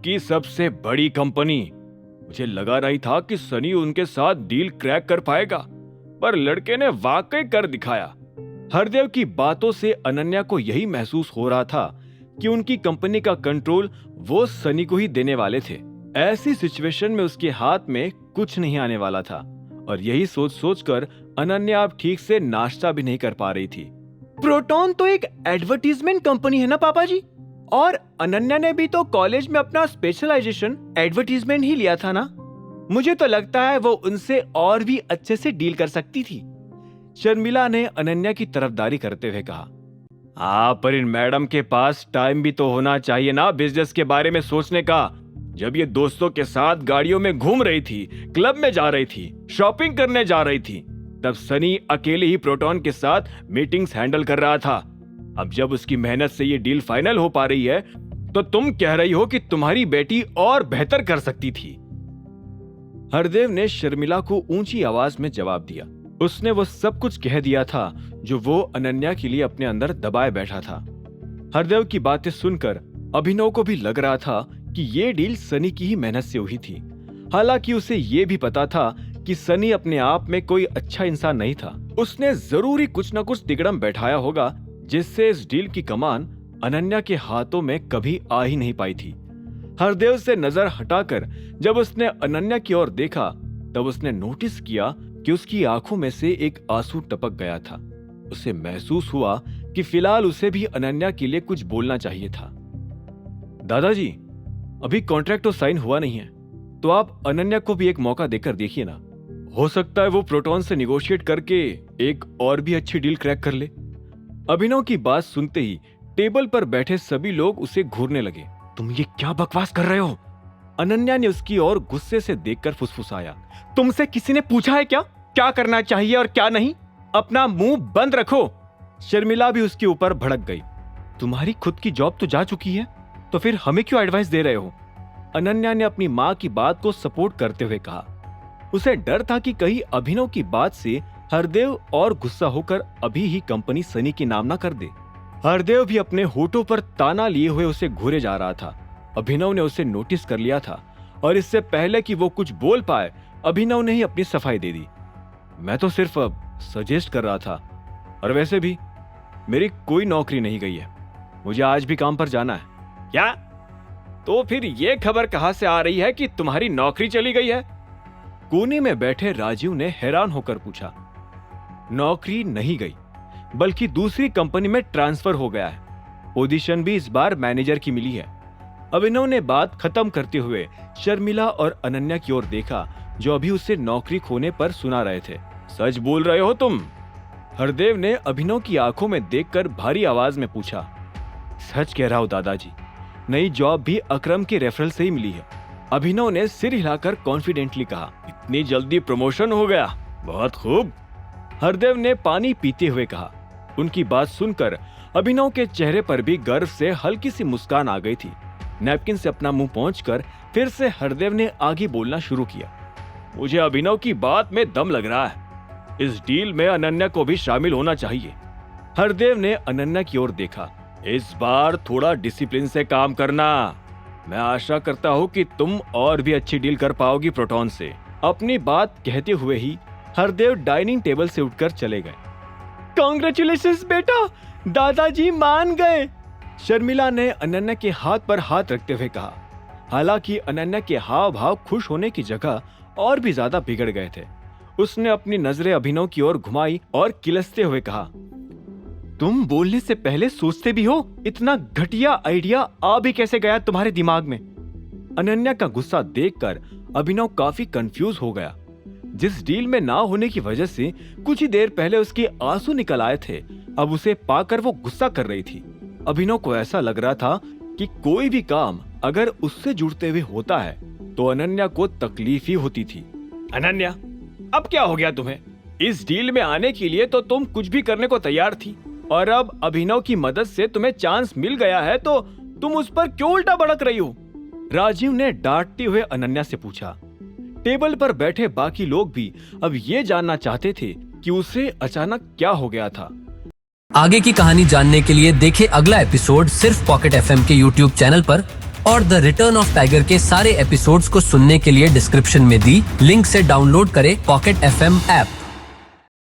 की सबसे बड़ी कंपनी। मुझे लगा नहीं था कि सनी उनके साथ डील क्रैक कर पाएगा, पर लड़के ने वाकई कर दिखाया। हरदेव की बातों से अनन्या को यही महसूस हो रहा था कि उनकी कंपनी का कंट्रोल वो सनी को ही देने वाले थे। ऐसी सिचुएशन में उसके हाथ में कुछ नहीं आने वाला था, और यही सोच सोचकर अनन्या अब ठीक से नाश्ता भी नहीं कर पा रही थी। प्रोटॉन तो एक एडवर्टीजमेंट कंपनी है ना पापा जी, और अनन्या ने भी तो कॉलेज में अपना स्पेशलाइजेशन एडवर्टीजमेंट ही लिया था ना। मुझे तो लगता है वो उनसे और भी अच्छे से डील कर सकती थी। शर्मिला ने अनन्या की तरफदारी करते हुए कहा, हाँ, पर इन मैडम के पास टाइम भी तो होना चाहिए ना बिजनेस के बारे में सोचने का। जब ये दोस्तों के साथ गाड़ियों में घूम रही थी, क्लब में जा रही थी, शॉपिंग करने जा रही थी, तब सनी अकेले ही प्रोटॉन के साथ मीटिंग्स हैंडल कर रहा था। अब जब उसकी मेहनत से ये डील फाइनल हो पा रही है, तो तुम कह रही हो कि तुम्हारी बेटी और बेहतर कर सकती थी। हरदेव ने शर्मिला को ऊंची आवाज में जवाब दिया। उसने वो सब कुछ कह दिया था जो वो अनन्या के लिए अपने अंदर दबाए बैठा था। हरदेव की बातें सुनकर अभिनव को भी लग रहा था कि ये डील सनी की ही मेहनत से हुई थी। हालांकि उसे ये भी पता था कि सनी अपने आप में कोई अच्छा इंसान नहीं था। उसने जरूरी कुछ न कुछ तिगड़म बैठाया होगा, जिससे इस डील की कमान अनन्या के हाथों में कभी आ ही नहीं पाई थी। हरदेव से नजर हटाकर जब उसने अनन्या की ओर देखा, तब उसने नोटिस किया कि उसकी आंखों में से एक आंसू टपक गया था। उसे महसूस हुआ कि फिलहाल उसे भी अनन्या के लिए कुछ बोलना चाहिए था। दादाजी, अभी कॉन्ट्रैक्ट तो साइन हुआ नहीं है, तो आप अनन्या को भी एक मौका देकर देखिए ना। हो सकता है वो प्रोटॉन से निगोशिएट करके एक और भी अच्छी डील क्रैक कर ले। अभिनव की बात सुनते ही टेबल पर बैठे सभी लोग उसे घूरने लगे। तुम ये क्या बकवास कर रहे हो? अनन्या ने उसकी ओर गुस्से से देखकर फुसफुसाया। तुमसे किसी ने पूछा है क्या करना चाहिए और क्या नहीं? अपना मुंह बंद रखो। शर्मिला भी उसके ऊपर भड़क गई। तुम्हारी खुद की जॉब तो जा चुकी है, तो फिर हमें क्यों एडवाइस दे रहे हो? अनन्या ने अपनी माँ की बात को सपोर्ट करते हुए कहा। उसे डर था कि कहीं अभिनव की बात से हरदेव और गुस्सा होकर अभी ही कंपनी सनी के नाम ना कर दे। हरदेव भी अपने होठों पर ताना लिए हुए उसे घूरे जा रहा था। अभिनव ने उसे नोटिस कर लिया था, और इससे पहले कि वो कुछ बोल पाए, अभिनव ने ही अपनी सफाई दे दी। मैं तो सिर्फ सजेस्ट कर रहा था, और वैसे भी मेरी कोई नौकरी नहीं गई है। मुझे आज भी काम पर जाना है। क्या? तो फिर ये खबर कहां से आ रही है कि तुम्हारी नौकरी चली गई है? कोने में बैठे राजीव ने हैरान होकर पूछा। नौकरी नहीं गई, बल्कि दूसरी कंपनी में ट्रांसफर हो गया है। पोजीशन भी इस बार मैनेजर की मिली है। अभिनव ने बात खत्म करते हुए शर्मिला और अनन्या की ओर देखा, जो अभी उसे नौकरी खोने पर सुना रहे थे। सच बोल रहे हो तुम? हरदेव ने अभिनव की आंखों में देखकर भारी आवाज में पूछा। सच कह रहा हूं दादाजी, नई जॉब भी अकरम के रेफरल से ही मिली है। अभिनव ने सिर हिलाकर कॉन्फिडेंटली कहा। इतनी जल्दी प्रमोशन हो गया? बहुत खूब। हरदेव ने पानी पीते हुए कहा। उनकी बात सुनकर अभिनव के चेहरे पर भी गर्व से हल्की सी मुस्कान आ गई थी। नैपकिन से अपना मुंह पोंछकर फिर से हरदेव ने आगे बोलना शुरू किया। मुझे अभिनव की बात में दम लग रहा है। इस डील में अनन्या को भी शामिल होना चाहिए। हरदेव ने अनन्या की ओर देखा। इस बार थोड़ा डिसिप्लिन से काम करना। मैं आशा करता हूँ कि तुम और भी अच्छी डील कर पाओगी प्रोटॉन से। अपनी बात कहते हुए ही हरदेव डाइनिंग टेबल से उठकर चले गए। कांग्रेचुलेशंस बेटा, दादाजी मान गए। शर्मिला ने अनन्या के हाथ पर हाथ रखते हुए कहा। हालांकि अनन्या के हाव भाव खुश होने की जगह और भी ज्यादा बिगड़ गए थे। उसने अपनी नजरें अभिनव की ओर घुमाई और किलसते हुए कहा, तुम बोलने से पहले सोचते भी हो? इतना घटिया आइडिया आ भी कैसे गया तुम्हारे दिमाग में? अनन्या का गुस्सा देखकर अभिनव काफी कंफ्यूज हो गया। जिस डील में ना होने की वजह से कुछ ही देर पहले उसके आंसू निकल आए थे, अब उसे पाकर वो गुस्सा कर रही थी। अभिनव को ऐसा लग रहा था कि कोई भी काम अगर उससे जुड़ते हुए होता है तो अनन्या को तकलीफ ही होती थी। अनन्या, अब क्या हो गया तुम्हें? इस डील में आने के लिए तो तुम कुछ भी करने को तैयार थी, और अब अभिनव की मदद से तुम्हें चांस मिल गया है तो तुम उस पर क्यों उल्टा भड़क रही हो? राजीव ने डांटते हुए अनन्या से पूछा। टेबल पर बैठे बाकी लोग भी अब ये जानना चाहते थे कि उसे अचानक क्या हो गया था। आगे की कहानी जानने के लिए देखें अगला एपिसोड सिर्फ पॉकेट एफएम के यूट्यूब चैनल पर, और द रिटर्न ऑफ टाइगर के सारे एपिसोड्स को सुनने के लिए डिस्क्रिप्शन में दी लिंक से डाउनलोड करें पॉकेट FM ऐप।